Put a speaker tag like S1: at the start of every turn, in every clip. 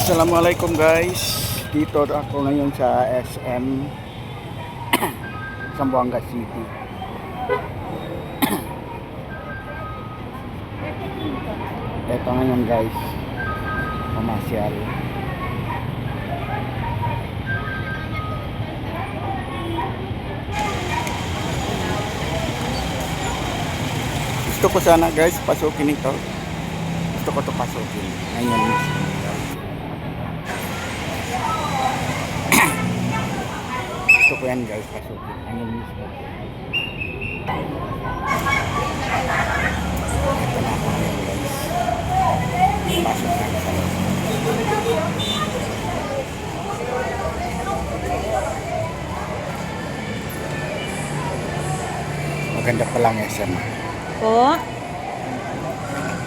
S1: Assalamualaikum guys. Dito ako ngayon sa SM Zamboanga City. Ito ngayon guys, pamasyal. Gusto ko sana guys pasukin ito. Gusto ko to pasukin ngayon mismo. Gusto ko yan guys pasukin ngayon mismo. Ito na ako ngayon guys. Pasok na sa loob. Maganda pa lang SM.
S2: Po.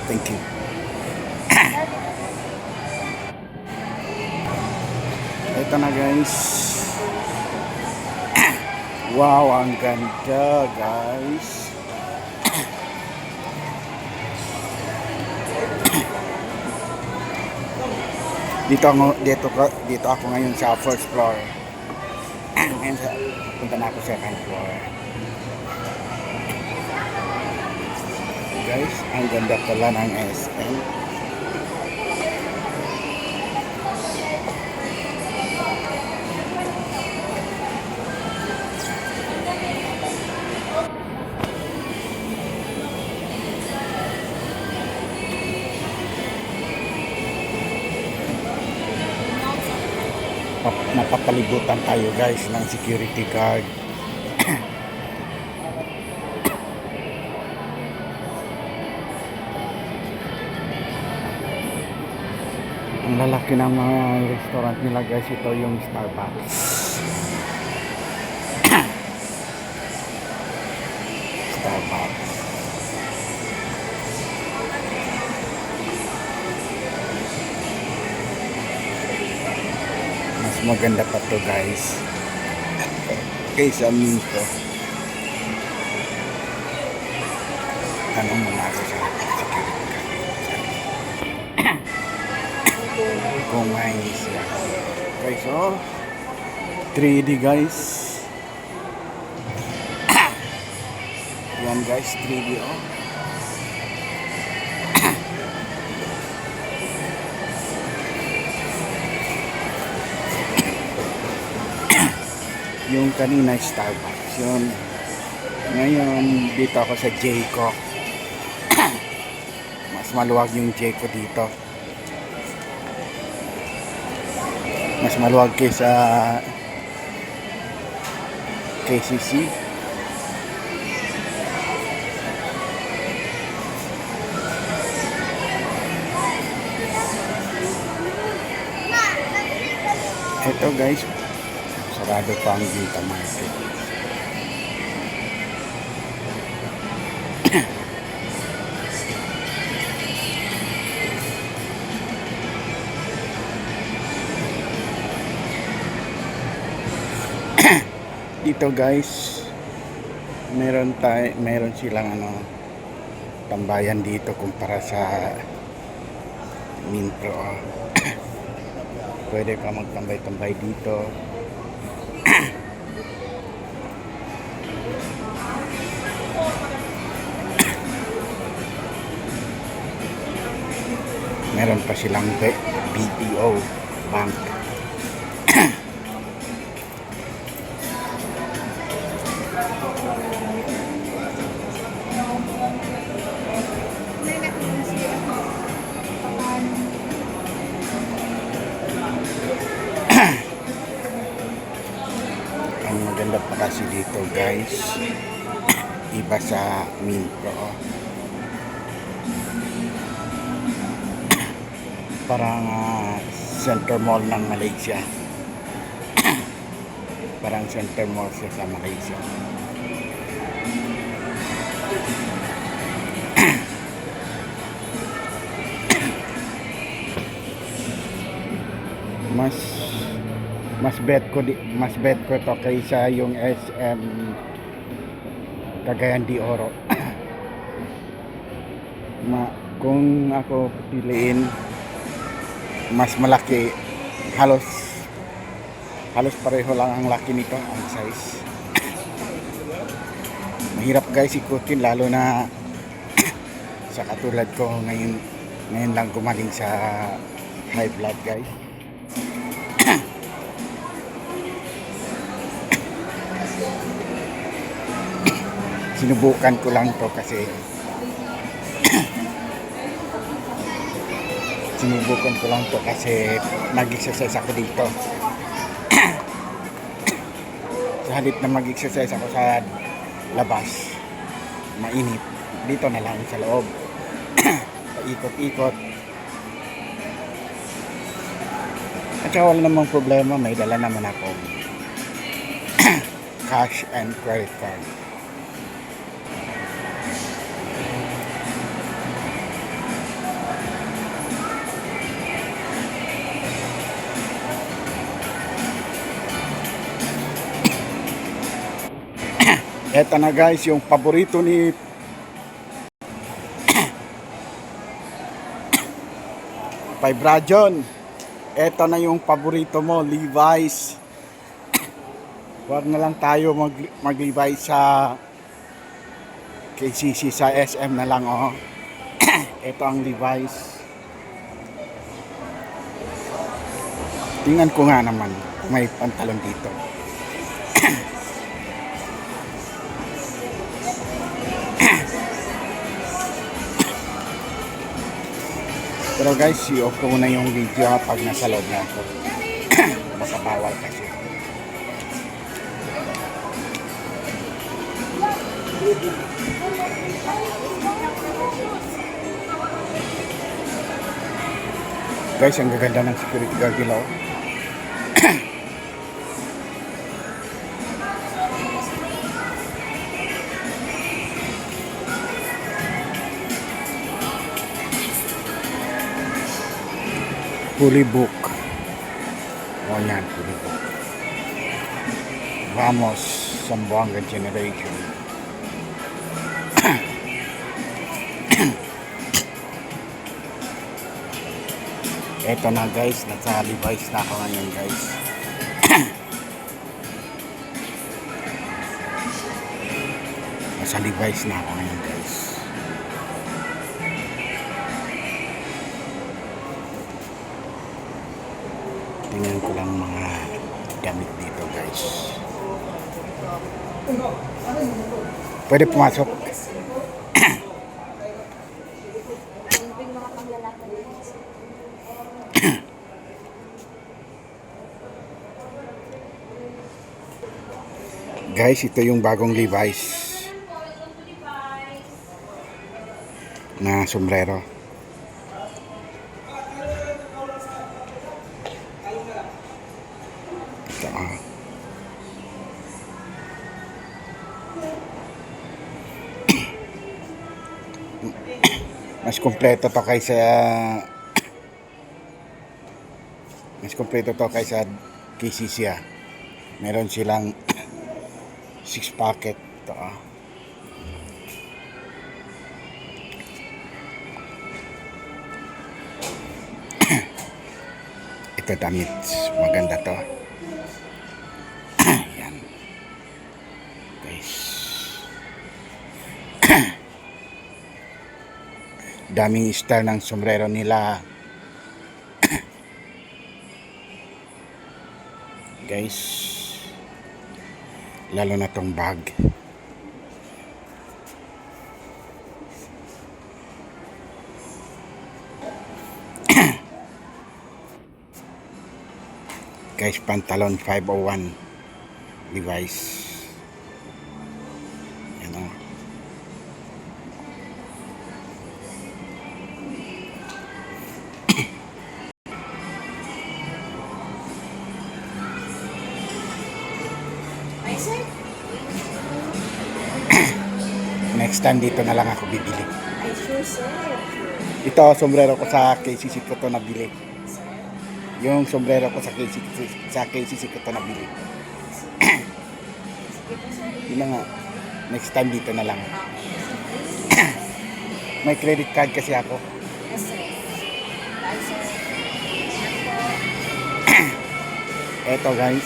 S1: Thank you. Ito na guys. Wow, ang ganda guys. Dito ako ngayon sa first floor. Ngayon punta na ako sa second floor. Guys, ang ganda pala ng SM. Napapalibutan tayo guys ng security guard. Ang lalaki ng mga restaurant nila guys, ito yung Starbucks. Starbucks. Mas maganda pa to guys kaysa Minto. Tanong muna ako sa security kung may siya guys. Oh, 3D guys. Yan guys, 3D oh. Yung kanina Starbucks yun. Ngayon dito ako sa Jayco. Mas maluwag yung Jayco dito. Mas maluwag kaysa KCC. Ito guys, sarado pa ang Vita Market. Dito guys, meron silang tambayan dito kumpara sa Minto. Pwede ka magtambay-tambay dito. Meron pa silang BPO bank. Ang maganda pa kasi dito guys, iba sa Minto. Parang Center Mall ng Malaysia. Parang Center Mall siya sa Malaysia. mas bet ko to kaysa yung SM Cagayan de Oro. Kung ako piliin, mas malaki, halos pareho lang ang laki nito, ang size. Mahirap guys ikutin, lalo na sa katulad ko ngayon lang gumaling sa high blood guys. Sinubukan ko lang to kasi nag-exercise ako dito. Sa halip na mag-exercise ako sa labas, mainit, dito na lang sa loob. Paikot-ikot. At saka wala namang problema, may dala naman ako cash and credit card. Eto na guys, yung paborito ni Vibrajon. Eto na yung paborito mo, Levi's. Huwag na lang tayo mag-Levi's sa KCC, sa SM na lang, oh. Eto ang Levi's. Tingnan ko nga naman, may pantalon dito. Pero guys, i-off ko muna yung video pag nasa loob na ako. Baka bawal kasi. Guys, ang gaganda ng security guard nila. Fully book. O yan, fully book. Vamos, Zamboanga Generation. Eto na guys, nasa Levi's na ako ngayon guys. Nasa Levi's na ako ngayon guys. Tingnan ko lang mga damit dito guys. Pwede pumasok. Guys, ito yung bagong Levi's na sombrero. Ito, mas kompleto to kaysa KCC. Meron silang 6 packet ito. Ito damit, maganda to. Yan guys. Daming style ng sombrero nila guys, lalo na tong bag. Guys, pantalon 501 Levi's. Yan o. Next time dito na lang ako bibili.
S2: Ay, sure sir.
S1: Ito, sombrero ko sa KCC ko to nabili. Yung sombrero ko sa KCC ko to nabili. Yun na nga. Next time dito na lang. May credit card kasi ako.
S2: Yes sir. Bye sir.
S1: Eto guys,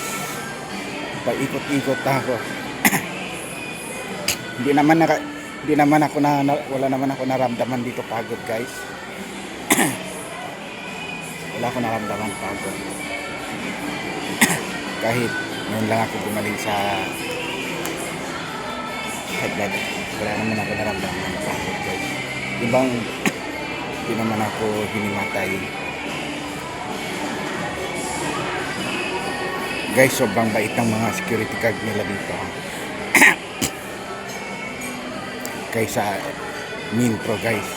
S1: paikot-ikot ako. Hindi naman ako wala naman ako naramdaman dito pagod guys. Wala ako naramdaman pagod. Kahit ngayon lang ako gumaling sa headlight, wala naman ako naramdaman pagod guys. Hindi naman ako hinimatay. Guys, sobrang bait ng mga security guard nila dito. Kaysa Minpro guys.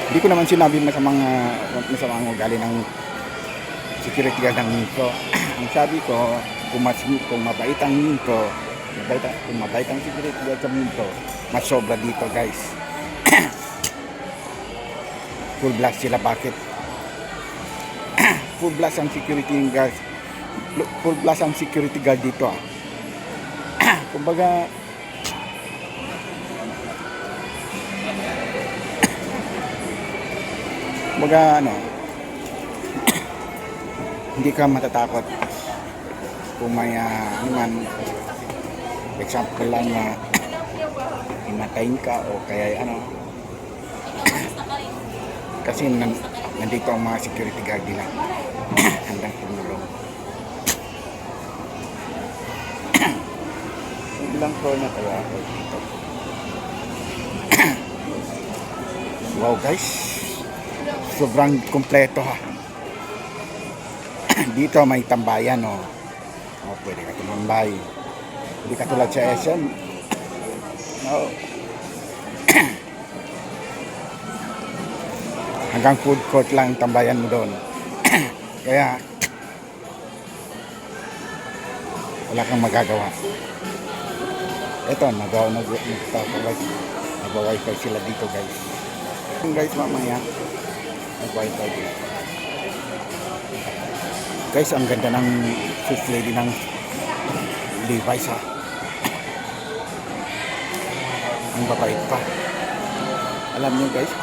S1: Hindi ko naman sinabi masamang ugali ng security guard ng Minpro. Ang sabi ko, kung mabait ang Minpro, kung mabait ang security guard sa Minpro, mas sobra dito guys. Full blast sila. Bakit? Full blast ang security guard. Full blast ang security guard dito. Kumbaga hindi ka matatakot kung may example lang na himatayin ka o kaya kasi nandito ang mga security guard nila handang tumulong. Ilang floor na kaya ako dito. Wow guys, sobrang kompleto ha. Dito may tambayan pwede ka tumambay. Hindi katulad sa SM. Hanggang food court lang tambayan mo doon. Kaya wala kang magagawa. Ito, nag-wifi sila dito guys. Guys, mamaya nag-wifi dito. Guys, ang ganda ng first lady ng Levi's ha. Ang babait pa. Alam niyo guys,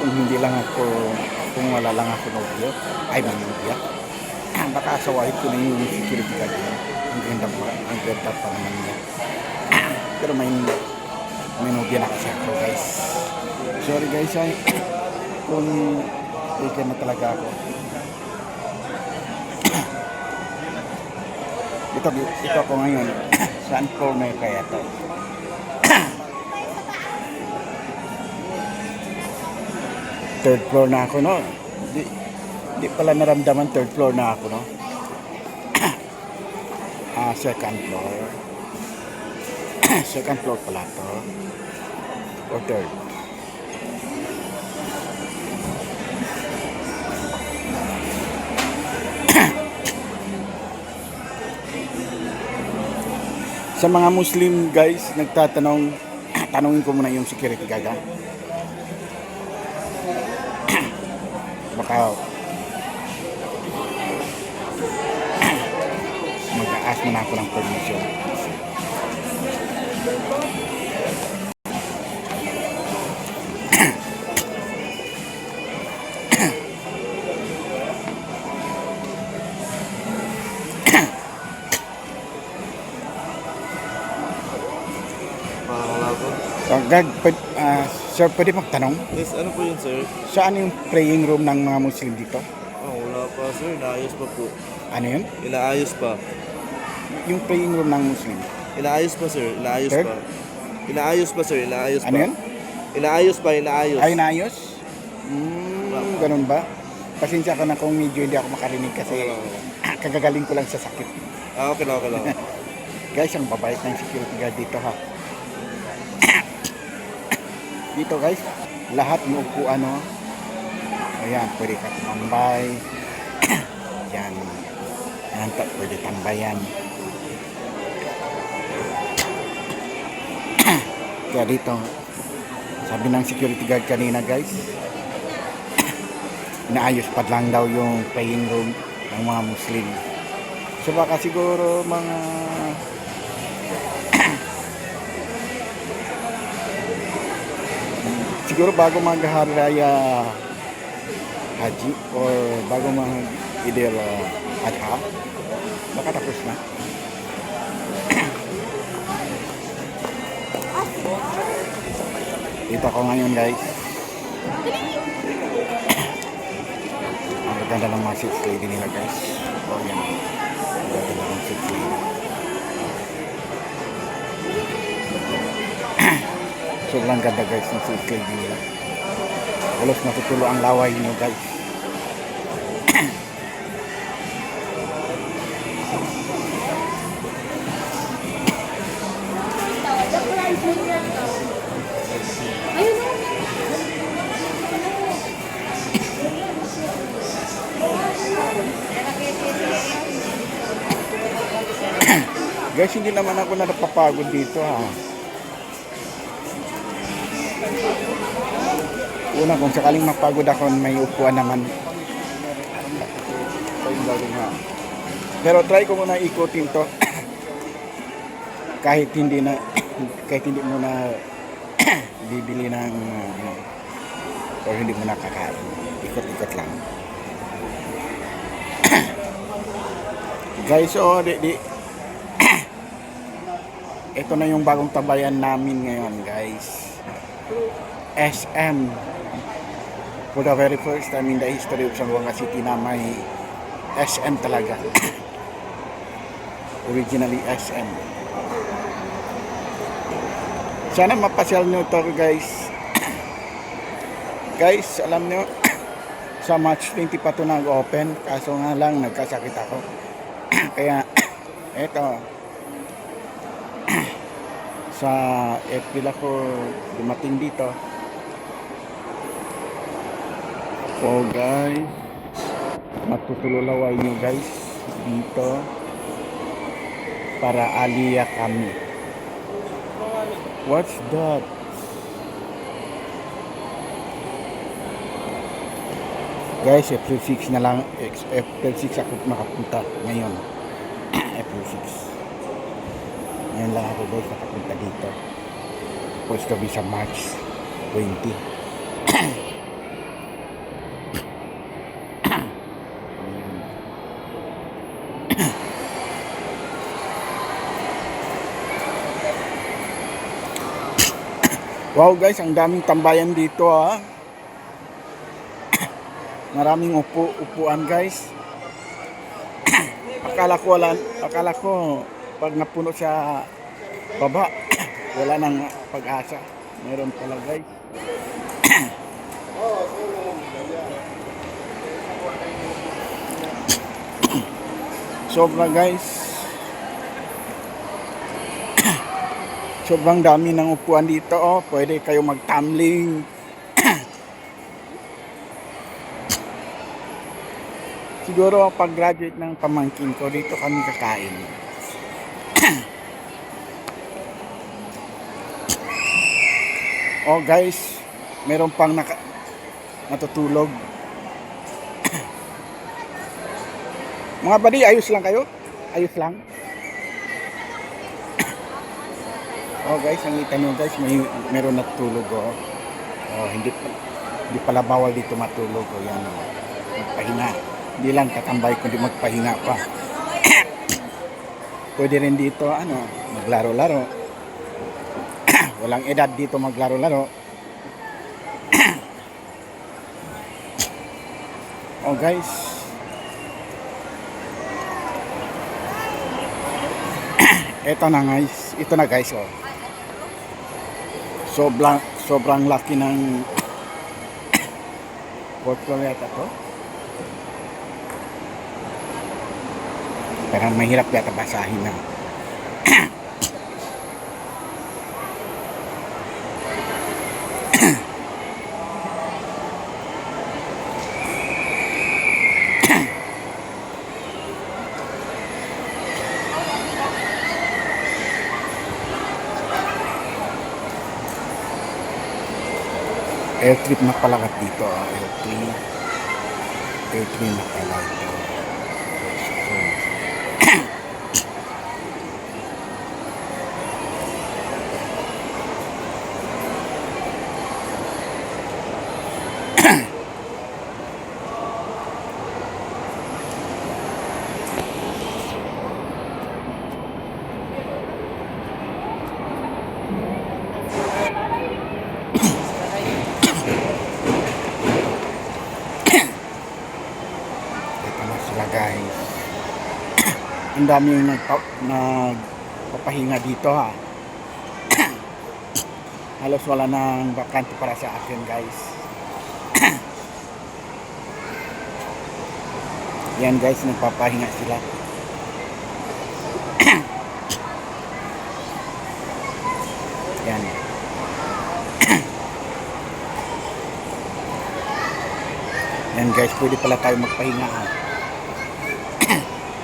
S1: kung wala lang ako nobyo, ay manobya, baka asawahin ko na yung security guard niya. Ang ganda pa naman niya. Pero may nobya na kasi ako guys. Sorry guys kung taken na talaga ako. Ito ako ngayon. Saan floor na kaya to? Third floor na ako Di pala naramdaman third floor na ako second floor. Second floor pala to. O third. Sa mga Muslim guys nagtatanong, tanungin ko muna yung security guard baka mag-aas muna ako ng permission. Sir, pwede magtanong?
S2: Yes, ano po yun, sir?
S1: Saan yung praying room ng mga Muslim dito?
S2: Wala pa, sir. Inaayos pa po.
S1: Ano yun?
S2: Inaayos pa.
S1: Yung praying room ng Muslim?
S2: Inaayos pa, sir. Inaayos
S1: Third?
S2: pa. Inaayos pa, sir. Inaayos
S1: Ano
S2: pa.
S1: yun?
S2: Inaayos pa, inaayos.
S1: Ay, naayos? Ganun ba? Pasensya ka na kung medyo hindi ako makarinig kasi kagagaling ko lang sa sakit.
S2: Okay lang, okay lang.
S1: Guys, ang babait ng security guard dito ha. Dito guys, lahat ng upuan ayan, pwede ka tumambay. Yan, pwede tambayan. Kaya dito, sabi ng security guard kanina guys, inaayos pa lang daw yung praying room ng mga Muslim. So baka siguro mga siguro bago mag-Hari Raya Haji or bago mag-Idil Adha, baka tapos na. Dito ako ngayon guys. Ang ganda ng mga six lady nila guys. O yan. Ang ganda ng six lady. Sobrang ganda guys ng six lady nila. Halos natutulo ang laway nyo guys. Guys, hindi naman ako napapagod dito ha. Una, kung sakaling mapagod ako, may upuan naman. Pero try ko muna ikutin to. kahit hindi mo na bibili ng o hindi mo na kakain. Ikot-ikot lang. Guys, so ito na yung bagong tabayan namin ngayon guys. SM. For the very first time in the history of Zamboanga City na may SM talaga. Originally SM. Sana mapasyal nyo to guys. Guys, alam nyo, sa March 20 pa to nag-open. Kaso nga lang, nagkasakit ako. Kaya, eto. Sa April ako dumating dito. So guys, matutulolaway nyo guys dito para aliya kami. What's that? Guys, April 6 na lang. April 6 ako makapunta ngayon. April 6. Ngayon lang ako guys nakapunta dito. Supposed to be sa March 20. Wow guys, ang daming tambayan dito ha. Maraming upuan guys. Akala ko pag napuno sa baba, wala nang pag-asa. Meron pala guys. Sobra guys. Sobrang dami ng upuan dito oh. Pwede kayo mag-tumbling. Siguro pag graduate ng pamangkin ko dito kami kakain. Oh guys, meron pang natutulog. Mga buddy, ayos lang kayo? Ayos lang? Oh guys, ang kita nyo guys, meron natutulog oh. Oh, hindi pala bawal dito matulog oh, yan oh. Magpahinga. Hindi lang tatambay kundi magpahinga pa. Pwede rin dito maglaro-laro. Walang edad dito maglaro-laro. Oh guys. Ito na guys oh. Sobrang laki ng portfolio yata to. Parang mahirap yata basahin na. Air trip na pala dito. Air trip na pala ito. ang daming nagpapahinga dito ha. Halos wala nang bakante para sa akin guys. Yan guys, nagpapahinga sila. Yan. Yan guys, pwede pala tayo magpahinga ha.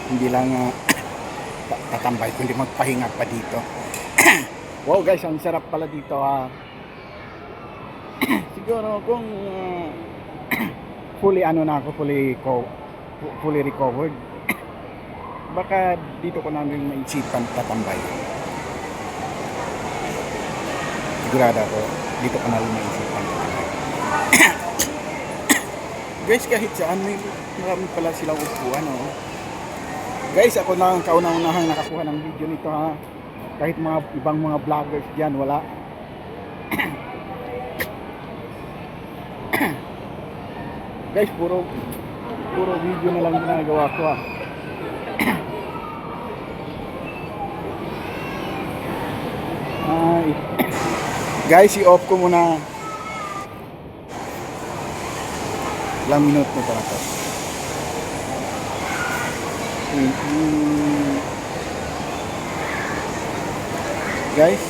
S1: Hindi lang tatambay, kundi magpahinga pa dito. Wow guys, ang sarap pala dito ha. Siguro kung fully fully recovered, baka dito ko namin maisipan tatambay. Sigurado ako, dito ko namin maisipan tatambay. Guys, kahit saan may marami pala silang upuan oh. Guys, ako na ang kauna-unahang nakakuha ng video nito ha. Kahit mga ibang mga vloggers diyan wala. Guys, puro video na lang ginagawa ko ah. Ay. Guys, i-off ko muna. Ilang minuto na pala to. Guys,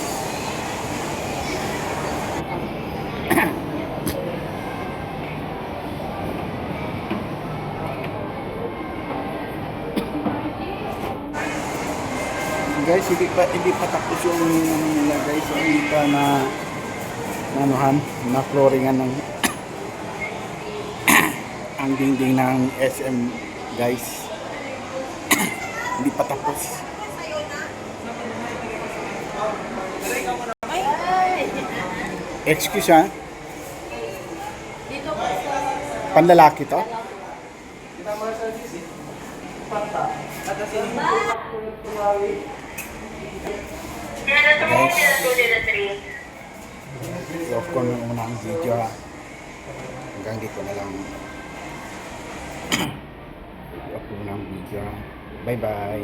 S1: hindi pa tapos yung ano nila guys, hindi pa na flooringan ng ang dingding ng SM guys. Hindi pa tapos. Excuse ha? Panlalaki to? Guys, i-off ko nung unang video ha. Hanggang dito na lang. I-off ko nung video ha. Bye bye.